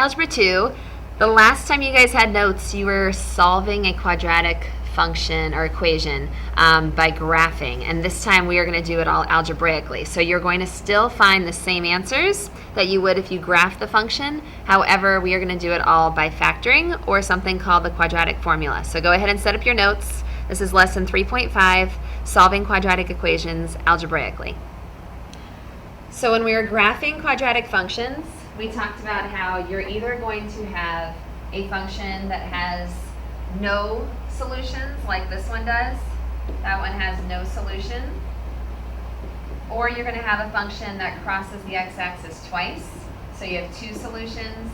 Algebra 2. The last time you guys had notes, you were solving a quadratic function or equation by graphing, and this time we are going to do it all algebraically. So you're going to still find the same answers that you would if you graphed the function. However, we are going to do it all by factoring or something called the quadratic formula. So go ahead and set up your notes. This is lesson 3.5, solving quadratic equations algebraically. So when we were graphing quadratic functions, we talked about how you're either going to have a function that has no solutions, like this one does. That one has no solution. Or you're going to have a function that crosses the x-axis twice, so you have two solutions.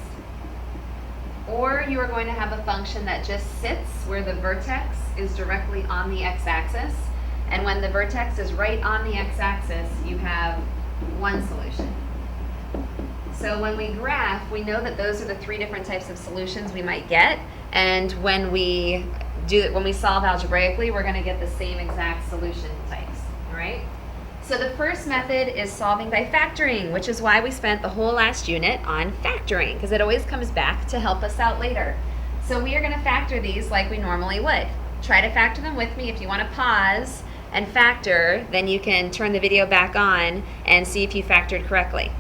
Or you are going to have a function that just sits where the vertex is directly on the x-axis, and when the vertex is right on the x-axis, you have one solution. So when we graph, we know that those are the three different types of solutions we might get, and when we solve algebraically, we're going to get the same exact solution types. All right? So the first method is solving by factoring, which is why we spent the whole last unit on factoring, because it always comes back to help us out later. So we are going to factor these like we normally would. Try to factor them with me. If you want to pause and factor, then you can turn the video back on and see if you factored correctly.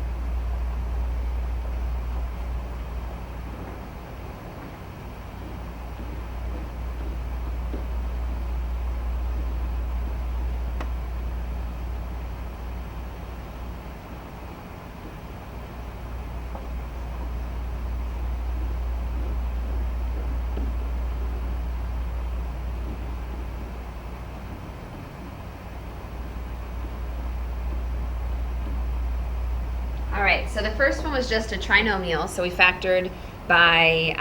All right, so the first one was just a trinomial, so we factored by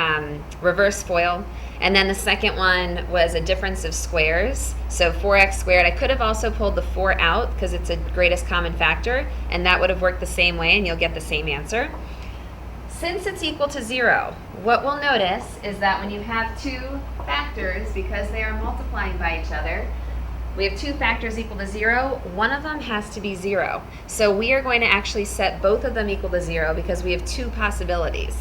reverse FOIL. And then the second one was a difference of squares, so 4x squared. I could have also pulled the 4 out because it's a greatest common factor, and that would have worked the same way, and you'll get the same answer. Since it's equal to 0, what we'll notice is that when you have two factors, because they are multiplying by each other, we have two factors equal to 0. One of them has to be 0. So we are going to actually set both of them equal to 0 because we have two possibilities.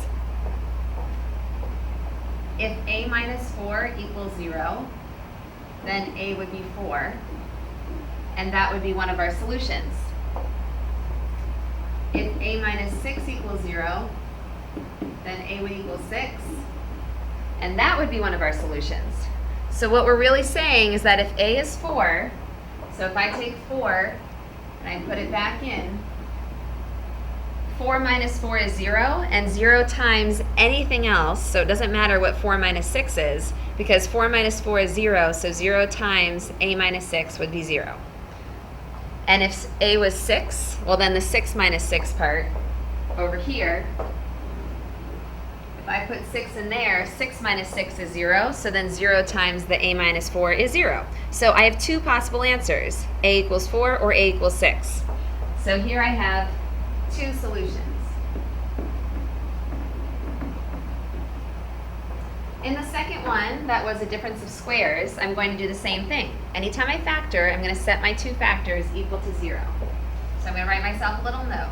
If a minus 4 equals 0, then a would be 4, and that would be one of our solutions. If a minus 6 equals 0, then a would equal 6, and that would be one of our solutions. So what we're really saying is that if a is 4, so if I take 4 and I put it back in, 4 minus 4 is 0, and 0 times anything else, so it doesn't matter what 4 minus 6 is, because 4 minus 4 is 0, so 0 times a minus 6 would be 0. And if a was 6, well then the 6 minus 6 part over here, if I put 6 in there, 6 minus 6 is 0, so then 0 times the a minus 4 is 0. So I have two possible answers, a equals 4 or a equals 6. So here I have two solutions. In the second one, that was a difference of squares, I'm going to do the same thing. Anytime I factor, I'm going to set my two factors equal to 0. So I'm going to write myself a little note.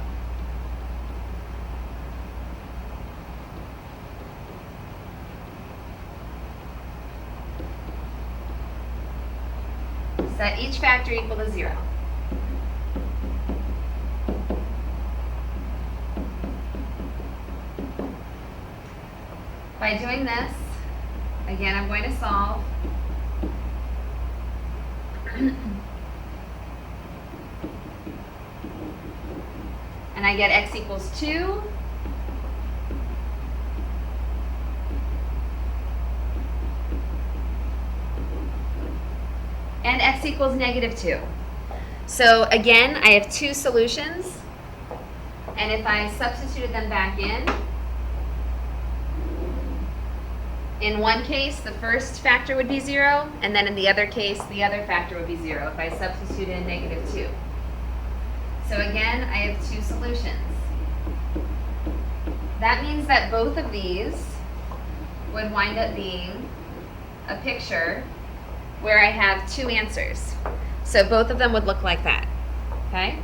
Set each factor equal to 0. By doing this, again, I'm going to solve. And I get x equals 2. And x equals negative 2. So again, I have two solutions, and if I substituted them back in one case, the first factor would be 0, and then in the other case, the other factor would be 0 if I substituted in negative 2. So again, I have two solutions. That means that both of these would wind up being a picture where I have two answers. So both of them would look like that, okay?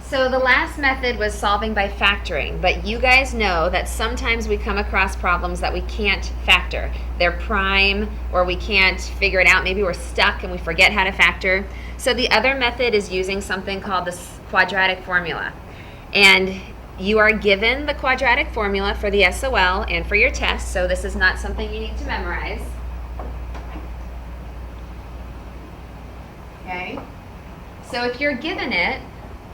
So the last method was solving by factoring, but you guys know that sometimes we come across problems that we can't factor. They're prime, or we can't figure it out. Maybe we're stuck and we forget how to factor. So the other method is using something called the quadratic formula. And you are given the quadratic formula for the SOL and for your test, so this is not something you need to memorize. Okay? So if you're given it,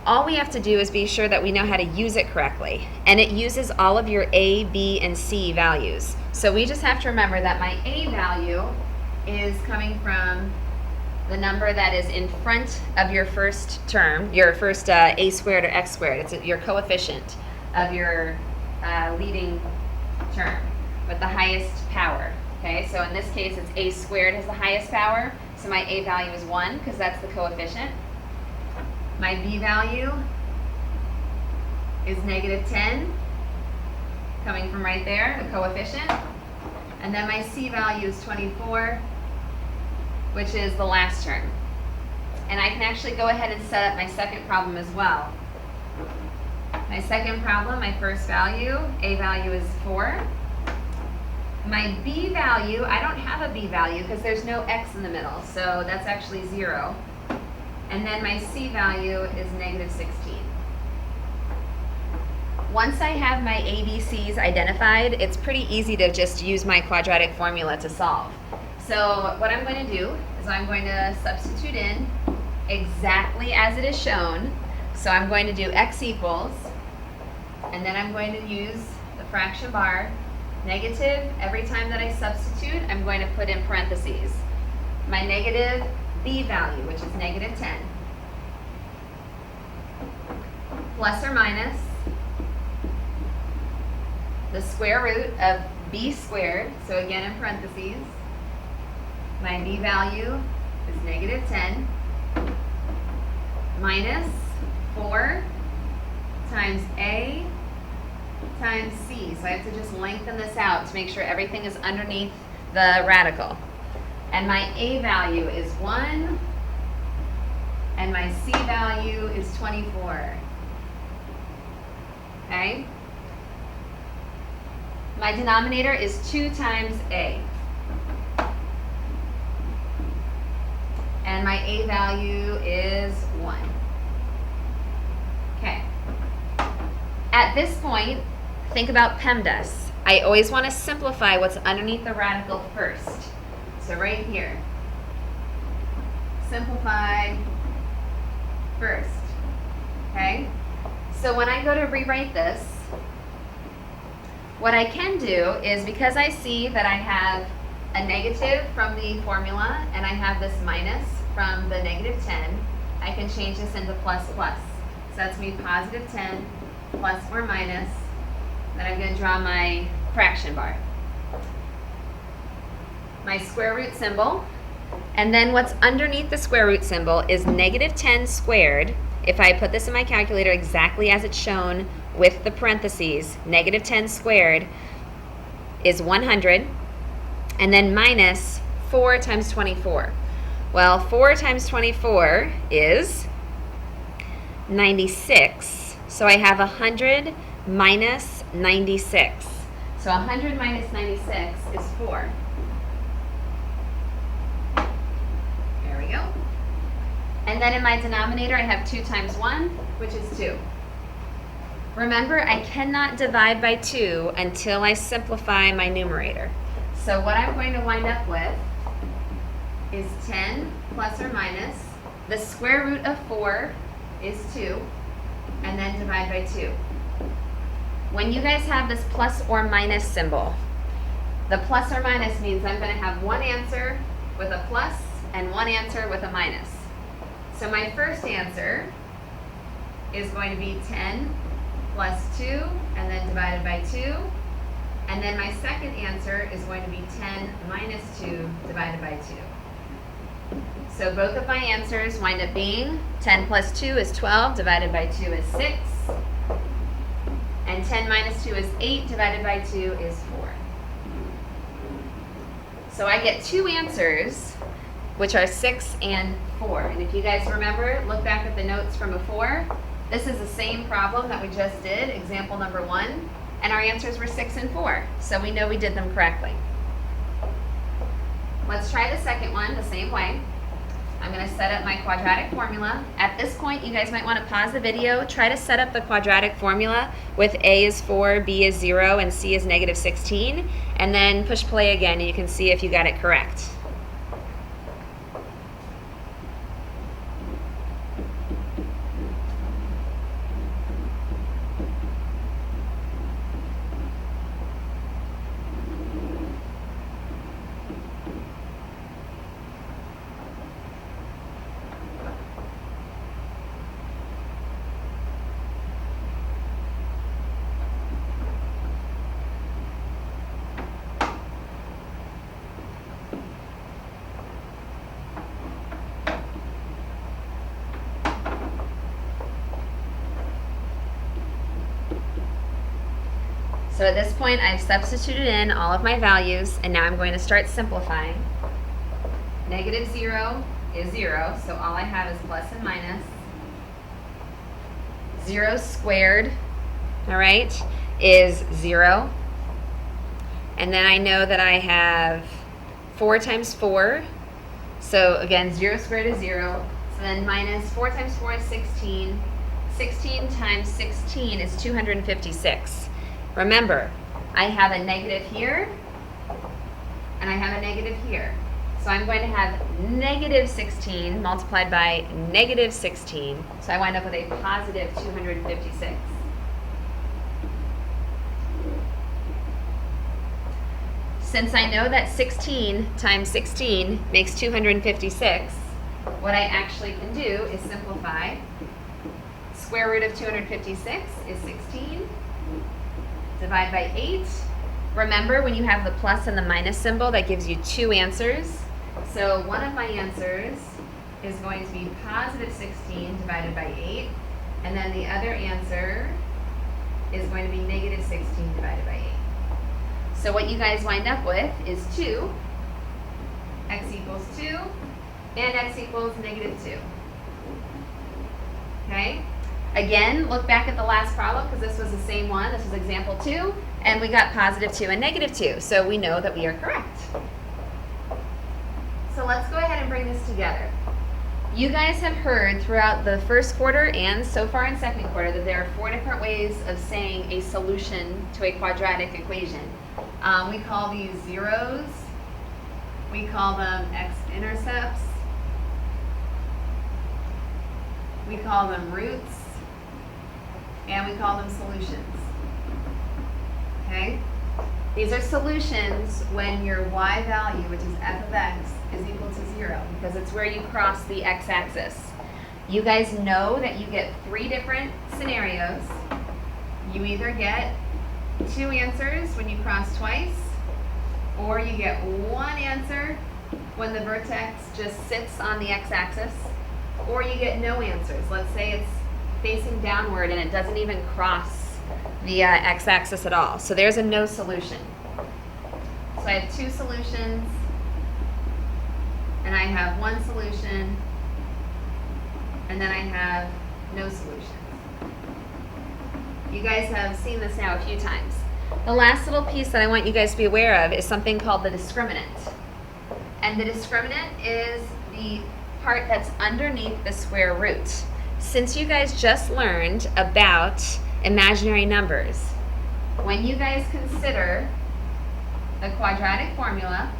all we have to do is be sure that we know how to use it correctly. And it uses all of your A, B, and C values. So we just have to remember that my A value is coming from the number that is in front of your first term, your first A squared or X squared. It's your coefficient of your leading term with the highest power. Okay, so in this case, it's A squared has the highest power. So my A value is 1 because that's the coefficient. My B value is -10, coming from right there, the coefficient. And then my C value is 24, which is the last term. And I can actually go ahead and set up my second problem as well. My second problem, my first value, A value is 4. My B value, I don't have a B value because there's no X in the middle, so that's actually 0. And then my C value is -16. Once I have my ABCs identified, it's pretty easy to just use my quadratic formula to solve. So what I'm going to do is I'm going to substitute in exactly as it is shown. So I'm going to do X equals, and then I'm going to use the fraction bar, negative. Every time that I substitute, I'm going to put in parentheses my negative B value, which is -10, plus or minus the square root of B squared, so again in parentheses, my B value is -10, minus 4 times A times C. So I have to just lengthen this out to make sure everything is underneath the radical. And my A value is 1, and my C value is 24. Okay? My denominator is 2 times A. And my A value is 1. Okay. At this point, think about PEMDAS. I always want to simplify what's underneath the radical first. So right here, simplify first, okay? So when I go to rewrite this, what I can do is, because I see that I have a negative from the formula and I have this minus from the -10, I can change this into plus plus. So that's me +10 plus or minus. Then I'm going to draw my fraction bar, my square root symbol, and then what's underneath the square root symbol is -10 squared. If I put this in my calculator exactly as it's shown with the parentheses, -10 squared is 100, and then minus 4 times 24. Well, 4 times 24 is 96, so I have 100 minus 96. So 100 minus 96 is 4. There we go. And then in my denominator, I have 2 times 1, which is 2. Remember, I cannot divide by 2 until I simplify my numerator. So what I'm going to wind up with is 10 plus or minus. The square root of 4 is 2, and then divide by 2. When you guys have this plus or minus symbol, the plus or minus means I'm going to have one answer with a plus and one answer with a minus. So my first answer is going to be 10 plus 2, and then divided by 2. And then my second answer is going to be 10 minus 2 divided by 2. So both of my answers wind up being 10 plus 2 is 12, divided by 2 is 6. And 10 minus 2 is 8, divided by 2 is 4. So I get two answers, which are 6 and 4. And if you guys remember, look back at the notes from before. This is the same problem that we just did, example number 1, and our answers were 6 and 4, so we know we did them correctly. Let's try the second one the same way. I'm going to set up my quadratic formula. At this point, you guys might want to pause the video, try to set up the quadratic formula with A is 4, B is 0, and C is negative 16, and then push play again and you can see if you got it correct. So at this point, I've substituted in all of my values, and now I'm going to start simplifying. Negative 0 is 0, so all I have is plus and minus. 0 squared, all right, is 0. And then I know that I have 4 times 4. So again, 0 squared is 0. So then minus 4 times 4 is 16. 16 times 16 is 256. Remember, I have a negative here, and I have a negative here. So I'm going to have negative 16 multiplied by negative 16. So I wind up with a positive 256. Since I know that 16 times 16 makes 256, what I actually can do is simplify. Square root of 256 is 16. Divide by 8. Remember, when you have the plus and the minus symbol, that gives you 2 answers. So one of my answers is going to be positive 16 divided by 8. And then the other answer is going to be negative 16 divided by 8. So what you guys wind up with is 2, x equals 2, and x equals negative 2. Okay? Again, look back at the last problem because this was the same one. This was example 2, and we got positive 2 and negative 2. So we know that we are correct. So let's go ahead and bring this together. You guys have heard throughout the first quarter and so far in second quarter that there are 4 different ways of saying a solution to a quadratic equation. We call these zeros. We call them x-intercepts. We call them roots. And we call them solutions. Okay? These are solutions when your y value, which is f of x, is equal to 0, because it's where you cross the x-axis. You guys know that you get 3 different scenarios. You either get 2 answers when you cross twice, or you get 1 answer when the vertex just sits on the x-axis, or you get no answers. Let's say it's facing downward and it doesn't even cross the x-axis at all. So there's a no solution. So I have 2 solutions, and I have 1 solution, and then I have no solutions. You guys have seen this now a few times. The last little piece that I want you guys to be aware of is something called the discriminant. And the discriminant is the part that's underneath the square root. Since you guys just learned about imaginary numbers, when you guys consider the quadratic formula,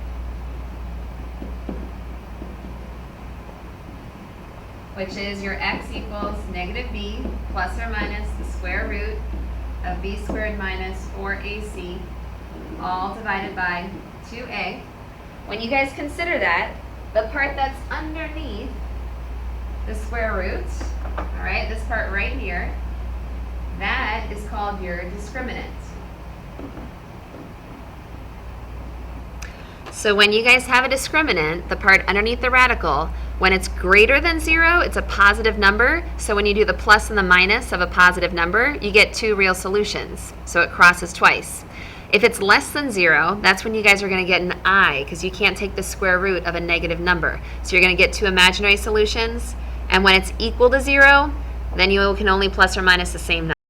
which is your x equals negative b plus or minus the square root of b squared minus 4ac, all divided by 2a. When you guys consider that, the part that's underneath the square root, all right, this part right here, that is called your discriminant. So when you guys have a discriminant, the part underneath the radical, when it's greater than 0, it's a positive number. So when you do the plus and the minus of a positive number, you get 2 real solutions. So it crosses twice. If it's less than 0, that's when you guys are going to get an I, because you can't take the square root of a negative number. So you're going to get 2 imaginary solutions. And when it's equal to 0, Then you can only plus or minus the same number.